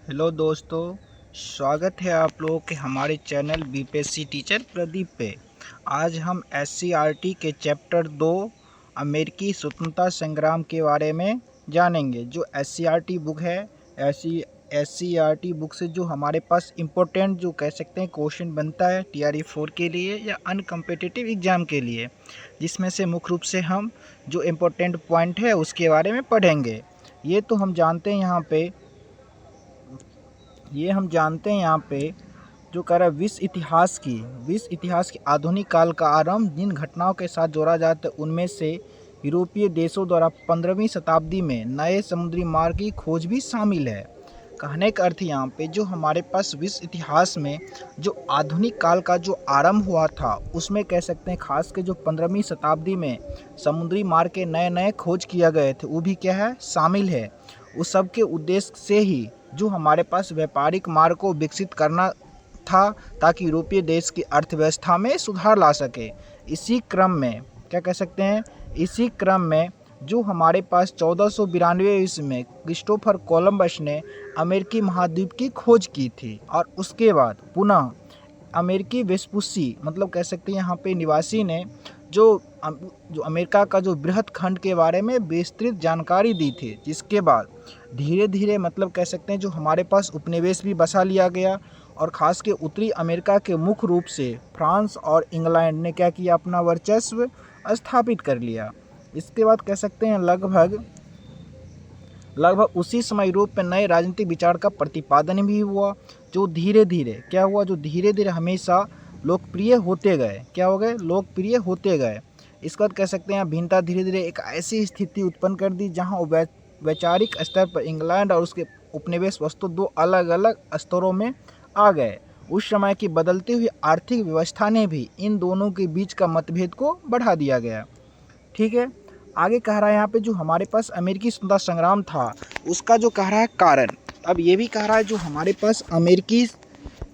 Hello दोस्तों, स्वागत है आप लोगों के हमारे चैनल बीपीएससी टीचर प्रदीप पे। आज हम एससीईआरटी के चैप्टर 2 अमेरिकी स्वतंत्रता संग्राम के बारे में जानेंगे। जो एससीईआरटी बुक है, ऐसी एससीईआरटी बुक से जो हमारे पास इम्पोर्टेंट जो कह सकते हैं क्वेश्चन बनता है टीआरई 4 के लिए या अनकम्पिटिटिव एग्ज़ाम के लिए, जिसमें से मुख्य रूप से हम जो इम्पोर्टेंट पॉइंट है उसके बारे में पढ़ेंगे। ये तो हम जानते हैं यहाँ पे जो कह रहा है विश्व इतिहास की आधुनिक काल का आरंभ जिन घटनाओं के साथ जोड़ा जाता है उनमें से यूरोपीय देशों द्वारा 15वीं शताब्दी में नए समुद्री मार्ग की खोज भी शामिल है। कहने का अर्थ यहाँ पे जो हमारे पास विश्व इतिहास में जो आधुनिक काल का जो आरंभ हुआ था उसमें कह सकते हैं खास के जो 15वीं शताब्दी में समुद्री मार्ग के नए नए खोज किया गए थे वो भी क्या है शामिल है। उस सब के उद्देश्य से ही जो हमारे पास व्यापारिक मार्ग को विकसित करना था ताकि यूरोपीय देश की अर्थव्यवस्था में सुधार ला सके। इसी क्रम में क्या कह सकते हैं, इसी क्रम में जो हमारे पास 1492 ईस्वी में क्रिस्टोफर कोलंबस ने अमेरिकी महाद्वीप की खोज की थी और उसके बाद पुनः अमेरिकी वेस्पुसी मतलब कह सकते हैं यहाँ पे निवासी ने जो अमेरिका का जो बृहद खंड के बारे में विस्तृत जानकारी दी थी, जिसके बाद धीरे धीरे मतलब कह सकते हैं जो हमारे पास उपनिवेश भी बसा लिया गया और ख़ास के उत्तरी अमेरिका के मुख्य रूप से फ्रांस और इंग्लैंड ने क्या किया, अपना वर्चस्व स्थापित कर लिया। इसके बाद कह सकते हैं लगभग उसी समय यूरोप में नए राजनीतिक विचार का प्रतिपादन भी हुआ, जो धीरे धीरे क्या हुआ, जो धीरे धीरे हमेशा लोकप्रिय होते गए। क्या हो गए, लोकप्रिय होते गए। इसके बाद कह सकते हैं भिन्नता धीरे धीरे एक ऐसी स्थिति उत्पन्न कर दी जहाँ वैचारिक स्तर पर इंग्लैंड और उसके उपनिवेश वस्तु दो अलग अलग स्तरों में आ गए। उस समय की बदलती हुई आर्थिक व्यवस्था ने भी इन दोनों के बीच का मतभेद को बढ़ा दिया गया। ठीक है, आगे कह रहा है यहाँ पे जो हमारे पास अमेरिकी स्वतंत्रता संग्राम था उसका जो कह रहा है कारण। अब ये भी कह रहा है जो हमारे पास अमेरिकी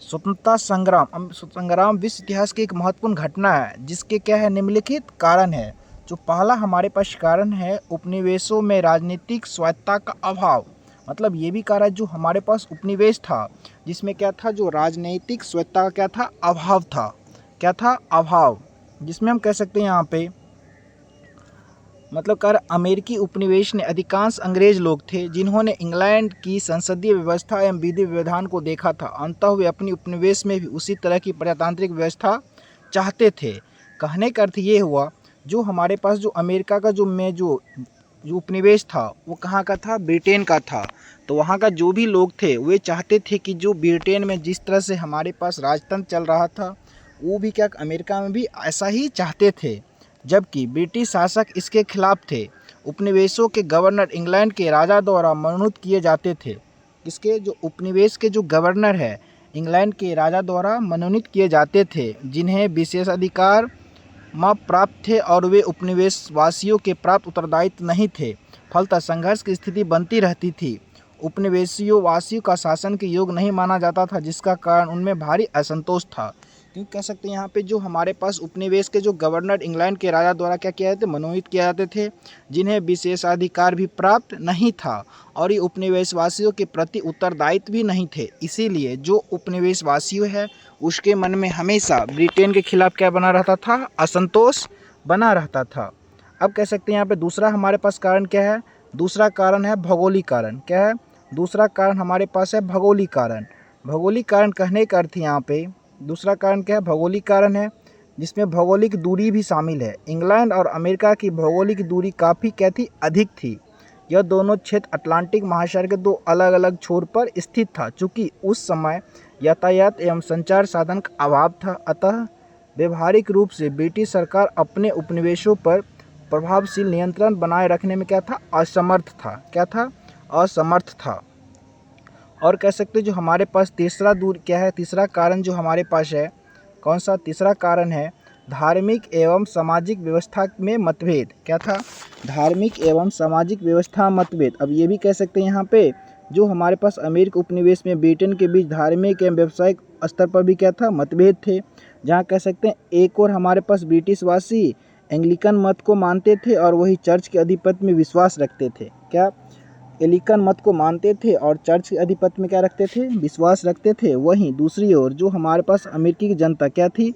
स्वतंत्रता संग्राम विश्व इतिहास की एक महत्वपूर्ण घटना है जिसके क्या है निम्नलिखित कारण है। जो पहला हमारे पास कारण है उपनिवेशों में राजनीतिक स्वायत्तता का अभाव। मतलब ये भी कह रहा है जो हमारे पास उपनिवेश था जिसमें क्या था, जो राजनीतिक स्वायत्तता का क्या था, अभाव था। क्या था, अभाव। जिसमें हम कह सकते हैं यहाँ पे मतलब कर अमेरिकी उपनिवेश ने अधिकांश अंग्रेज लोग थे जिन्होंने इंग्लैंड की संसदीय व्यवस्था एवं विधि विधान को देखा था। अंततः वे अपनी उपनिवेश में भी उसी तरह की प्रजातांत्रिक व्यवस्था चाहते थे। कहने का अर्थ ये हुआ जो हमारे पास जो अमेरिका का जो उपनिवेश था वो कहाँ का था, ब्रिटेन का था। तो वहाँ का जो भी लोग थे वे चाहते थे कि जो ब्रिटेन में जिस तरह से हमारे पास राजतंत्र चल रहा था वो भी क्या अमेरिका में भी ऐसा ही चाहते थे, जबकि ब्रिटिश शासक इसके खिलाफ थे। उपनिवेशों के गवर्नर इंग्लैंड के राजा द्वारा मनोनीत किए जाते थे। इसके जो उपनिवेश के जो गवर्नर है इंग्लैंड के राजा द्वारा मनोनीत किए जाते थे, जिन्हें विशेषाधिकार प्राप्त थे और वे उपनिवेशवासियों के प्राप्त उत्तरदायित्व नहीं थे। फलतः संघर्ष की स्थिति बनती रहती थी। उपनिवेशियों वासियों का शासन के योग्य नहीं माना जाता था, जिसका कारण उनमें भारी असंतोष था। क्योंकि कह सकते हैं यहाँ पे जो हमारे पास उपनिवेश के जो गवर्नर इंग्लैंड के राजा द्वारा क्या किया जाते, मनोनीत किए जाते थे, जिन्हें विशेषाधिकार भी प्राप्त नहीं था और ये उपनिवेशवासियों के प्रति उत्तरदायित्व भी नहीं थे। इसीलिए जो उपनिवेशवासियों है उसके मन में हमेशा ब्रिटेन के खिलाफ क्या बना रहता था, असंतोष बना रहता था। अब कह सकते हैं यहाँ पे दूसरा हमारे पास कारण क्या है, दूसरा कारण है भौगोलिक कारण। क्या है, दूसरा कारण हमारे पास है भौगोलिक कारण। भौगोलिक कारण कहने का अर्थ यहाँ पे दूसरा कारण क्या है, भौगोलिक कारण है, जिसमें भौगोलिक दूरी भी शामिल है। इंग्लैंड और अमेरिका की भौगोलिक दूरी काफ़ी क्या थी, अधिक थी। यह दोनों क्षेत्र अटलांटिक महासागर के दो अलग अलग छोर पर स्थित था। चूँकि उस समय यातायात एवं संचार साधन का अभाव था, अतः व्यवहारिक रूप से ब्रिटिश सरकार अपने उपनिवेशों पर प्रभावशील नियंत्रण बनाए रखने में क्या था, असमर्थ था। क्या था, असमर्थ था। और कह सकते जो हमारे पास तीसरा कारण जो हमारे पास है, कौन सा तीसरा कारण है, धार्मिक एवं सामाजिक व्यवस्था में मतभेद। क्या था, धार्मिक एवं सामाजिक व्यवस्था मतभेद। अब ये भी कह सकते हैं यहाँ पे जो हमारे पास अमेरिकी उपनिवेश में ब्रिटेन के बीच धार्मिक एवं व्यावसायिक स्तर पर भी क्या था, मतभेद थे। जहाँ कह सकते हैं एक और हमारे पास ब्रिटिशवासी एंग्लिकन मत को मानते थे और वही चर्च के अधिपत्य में विश्वास रखते थे। क्या, एलिकन मत को मानते थे और चर्च के अधिपत्य में क्या रखते थे, विश्वास रखते थे। वहीं दूसरी ओर जो हमारे पास अमेरिकी की जनता क्या थी,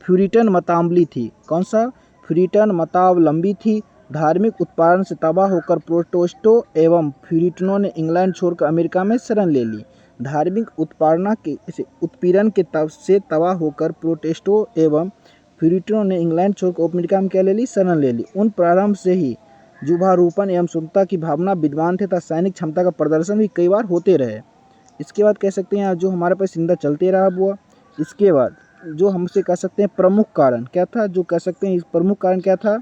प्यूरिटन मतावलंबी थी। कौन सा, प्यूरिटन मतावलंबी थी। धार्मिक उत्पादन से तबाह होकर प्रोटेस्टों एवं प्यूरिटनों ने इंग्लैंड छोड़कर अमेरिका में शरण ले ली। धार्मिक उत्पीड़न के तब से तबाह होकर प्रोटेस्टों एवं प्यूरिटनों ने इंग्लैंड छोड़कर अमेरिका में क्या ले ली, शरण ले ली। उन प्रारंभ से ही जुभारूपन एवं शुद्धता की भावना विद्वान थे तथा सैनिक क्षमता का प्रदर्शन भी कई बार होते रहे। इसके बाद कह सकते हैं जो हमारे पास जिंदा चलते रहा हुआ। इसके बाद जो हमसे कह सकते हैं प्रमुख कारण क्या था, जो कह सकते हैं प्रमुख कारण क्या था,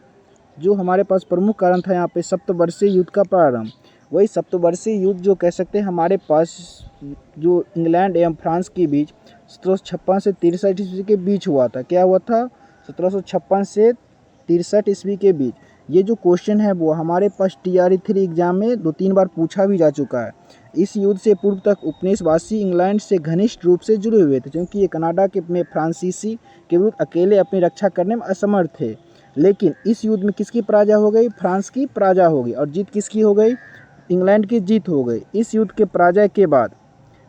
जो हमारे पास प्रमुख कारण था यहाँ पे सप्तवर्षीय युद्ध का प्रारंभ। वही सप्तवर्षीय युद्ध जो कह सकते हैं हमारे पास जो इंग्लैंड एवं फ्रांस के बीच 1756 से 63 ईस्वी के बीच हुआ था। क्या हुआ था, 1756 से 63 ईस्वी के बीच। ये जो क्वेश्चन है वो हमारे पास TRE 3 एग्जाम में 2-3 बार पूछा भी जा चुका है। इस युद्ध से पूर्व तक उपनिवेशवासी इंग्लैंड से घनिष्ठ रूप से जुड़े हुए थे, क्योंकि ये कनाडा के में फ्रांसीसी के विरुद्ध अकेले अपनी रक्षा करने में असमर्थ थे। लेकिन इस युद्ध में किसकी पराजय हो गई, फ्रांस की पराजय हो गई, और जीत किसकी हो गई, इंग्लैंड की जीत हो गई। इस युद्ध के पराजय के बाद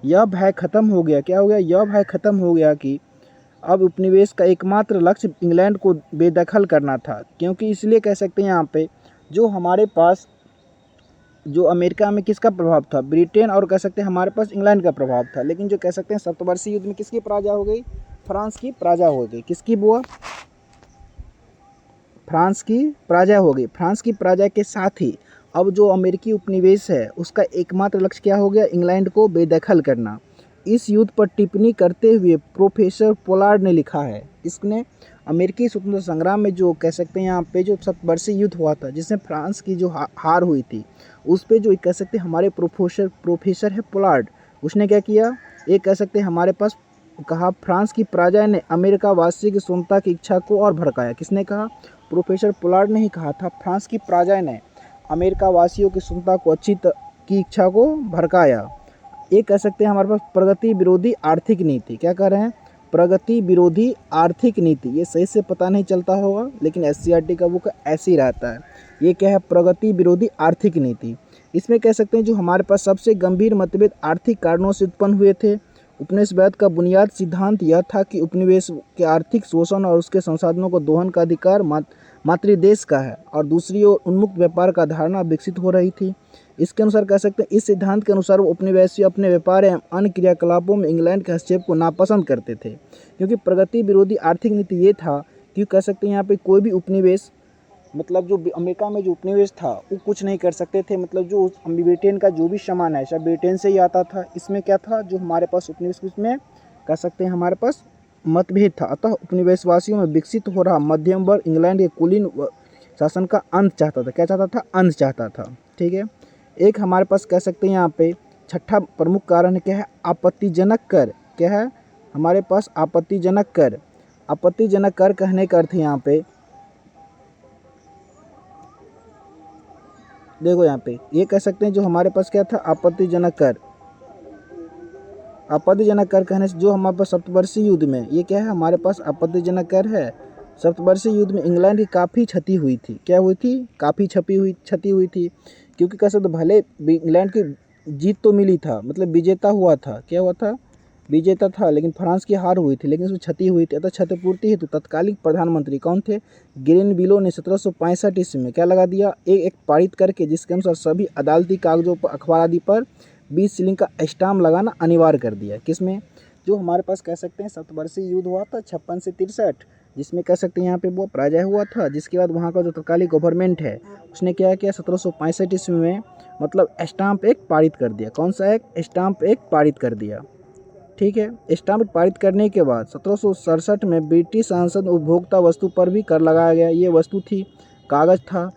यह भय खत्म हो गया। क्या हो गया, यह भय खत्म हो गया कि अब उपनिवेश का एकमात्र लक्ष्य इंग्लैंड को बेदखल करना था। क्योंकि इसलिए कह सकते हैं यहाँ पे जो हमारे पास जो अमेरिका में किसका प्रभाव था, ब्रिटेन, और कह सकते हैं हमारे पास इंग्लैंड का प्रभाव था। लेकिन जो कह सकते हैं सप्तवर्षीय युद्ध में किसकी पराजय हो गई, फ्रांस की पराजय हो गई। किसकी बुआ, फ्रांस की पराजय हो गई। फ्रांस की पराजय के साथ ही अब जो अमेरिकी उपनिवेश है उसका एकमात्र लक्ष्य क्या हो गया, इंग्लैंड को बेदखल करना। इस युद्ध पर टिप्पणी करते हुए प्रोफेसर पोलार्ड ने लिखा है, इसने अमेरिकी स्वतंत्रता संग्राम में जो कह सकते हैं यहाँ पे जो सप्तवर्षीय युद्ध हुआ था जिसमें फ्रांस की जो हार हुई थी उस पे जो कह सकते हैं हमारे प्रोफेसर है पोलार्ड, उसने क्या किया, ये कह सकते हैं हमारे पास कहा फ्रांस की पराजय ने अमेरिका वासियों की स्वतंत्रता की इच्छा को और भड़काया। किसने कहा, प्रोफेसर पोलार्ड ने ही कहा था फ्रांस की पराजय ने अमेरिका वासियों की स्वतंत्रता को की इच्छा को भड़काया। ये कह सकते हैं हमारे पास प्रगति विरोधी आर्थिक नीति। क्या कह रहे हैं, प्रगति विरोधी आर्थिक नीति। ये सही से पता नहीं चलता होगा लेकिन SCERT का बुक ऐसे ही रहता है। ये क्या है, प्रगति विरोधी आर्थिक नीति। इसमें कह सकते हैं जो हमारे पास सबसे गंभीर मतभेद आर्थिक कारणों से उत्पन्न हुए थे। उपनिवेशवाद का बुनियाद सिद्धांत यह था कि उपनिवेश के आर्थिक शोषण और उसके संसाधनों को दोहन का अधिकार मातृदेश का है, और दूसरी ओर उन्मुक्त व्यापार का धारणा विकसित हो रही थी। इसके अनुसार कह सकते हैं इस सिद्धांत के अनुसार वो उपनिवेशी अपने व्यापार एवं अन्य क्रियाकलापों में इंग्लैंड के हस्तक्षेप को नापसंद करते थे। क्योंकि प्रगति विरोधी आर्थिक नीति ये था कि कह सकते हैं यहाँ पे कोई भी उपनिवेश मतलब जो अमेरिका में जो उपनिवेश था वो कुछ नहीं कर सकते थे। मतलब जो ब्रिटेन का जो भी सामान है सब ब्रिटेन से ही आता था। इसमें क्या था, जो हमारे पास उपनिवेश में कह सकते हैं हमारे पास मतभेद था। अतः उपनिवेशवासियों में विकसित हो रहा मध्यम वर्ग इंग्लैंड के कुलीन शासन का अंत चाहता था। क्या चाहता था, अंत चाहता था। ठीक है, एक हमारे पास कह सकते हैं यहाँ पे छठा प्रमुख कारण क्या है, आपत्तिजनक कर। क्या है हमारे पास, आपत्तिजनक कर। आपत्तिजनक कर कहने का अर्थ यहाँ पे देखो, यहाँ पे ये कह सकते हैं जो हमारे पास क्या था, आपत्तिजनक कर। आपत्तिजनक कर कहने से जो हमारे पास सप्तवर्षीय युद्ध में ये क्या है, हमारे पास आपत्तिजनक कर है। सप्तवर्षीय युद्ध में इंग्लैंड की काफ़ी क्षति हुई थी। क्या हुई थी, काफ़ी क्षति हुई थी। क्योंकि कह सकते भले इंग्लैंड की जीत तो मिली था, मतलब विजेता हुआ था। क्या हुआ था, विजेता था, लेकिन फ्रांस की हार हुई थी, लेकिन उसमें क्षति हुई थी। अतः क्षतिपूर्ति हेतु तत्कालीन प्रधानमंत्री कौन थे, ग्रेनविलो ने 1765 ईस्वी में क्या लगा दिया, एक पारित करके जिसके अनुसार सभी अदालती कागजों पर, अखबार आदि पर 20 शिलिंग का स्टाम्प लगाना अनिवार्य कर दिया। किसमें, जो हमारे पास कह सकते हैं सप्तवर्षीय युद्ध हुआ था 56 से 63, जिसमें कह सकते हैं यहाँ पे वो पराजय हुआ था। जिसके बाद वहाँ का जो तत्कालीन गवर्नमेंट है उसने क्या किया, 1765 ईस्वी में मतलब स्टाम्प एक पारित कर दिया। कौन सा एक, स्टाम्प एक पारित कर दिया। ठीक है, स्टाम्प पारित करने के बाद 1767 में ब्रिटिश संसद उपभोक्ता वस्तु पर भी कर लगाया गया। ये वस्तु थी, कागज था,